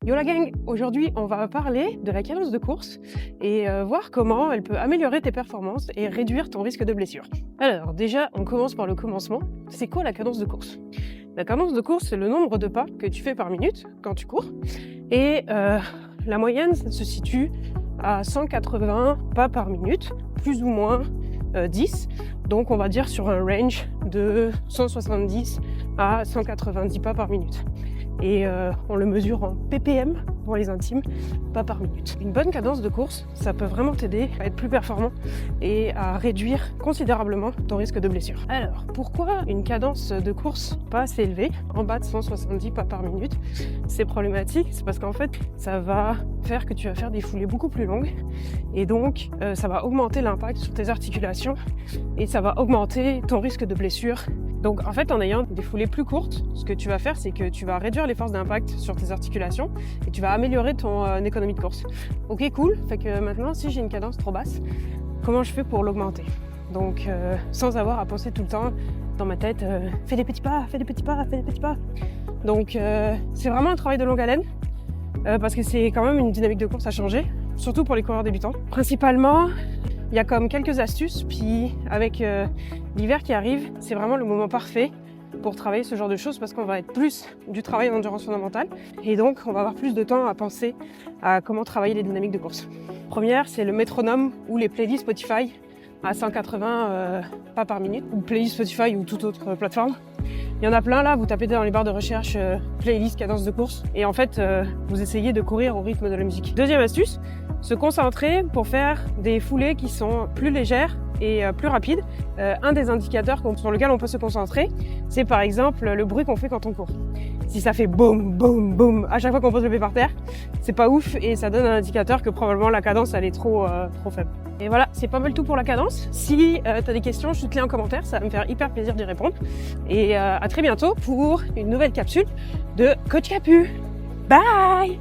Yo la gang, aujourd'hui on va parler de la cadence de course et voir comment elle peut améliorer tes performances et réduire ton risque de blessure. Alors déjà, on commence par le commencement. C'est quoi la cadence de course? La cadence de course, c'est le nombre de pas que tu fais par minute quand tu cours. Et la moyenne, ça se situe à 180 pas par minute, plus ou moins 10. Donc on va dire sur un range de 170 à 190 pas par minute. Et on le mesure en ppm pour les intimes, pas par minute. Une bonne cadence de course, ça peut vraiment t'aider à être plus performant et à réduire considérablement ton risque de blessure. Alors, pourquoi une cadence de course pas assez élevée, en bas de 170 pas par minute? C'est problématique, c'est parce qu'en fait, ça va faire que tu vas faire des foulées beaucoup plus longues et donc ça va augmenter l'impact sur tes articulations et ça va augmenter ton risque de blessure. Donc en fait, en ayant des foulées plus courtes, ce que tu vas faire, c'est que tu vas réduire les forces d'impact sur tes articulations et tu vas améliorer ton économie de course. Ok, cool. Fait que maintenant, si j'ai une cadence trop basse, comment je fais pour l'augmenter? Donc sans avoir à penser tout le temps dans ma tête, fais des petits pas, fais des petits pas, fais des petits pas. Donc c'est vraiment un travail de longue haleine parce que c'est quand même une dynamique de course à changer, surtout pour les coureurs débutants. Principalement, il y a comme quelques astuces, puis avec l'hiver qui arrive, c'est vraiment le moment parfait pour travailler ce genre de choses parce qu'on va être plus du travail en endurance fondamentale et donc on va avoir plus de temps à penser à comment travailler les dynamiques de course. Première, c'est le métronome ou les playlists Spotify à 180 pas par minute, ou playlist Spotify ou toute autre plateforme. Il y en a plein là, vous tapez dans les barres de recherche playlist cadence de course et en fait vous essayez de courir au rythme de la musique. Deuxième astuce, se concentrer pour faire des foulées qui sont plus légères et plus rapides. Un des indicateurs sur lequel on peut se concentrer, c'est par exemple le bruit qu'on fait quand on court. Si ça fait boum, boum, boum à chaque fois qu'on pose le pied par terre, c'est pas ouf et ça donne un indicateur que probablement la cadence elle est trop faible. Et voilà, c'est pas mal tout pour la cadence. Si t'as des questions, shoot-les en commentaire, ça va me faire hyper plaisir d'y répondre. Et à très bientôt pour une nouvelle capsule de Coach Capu. Bye!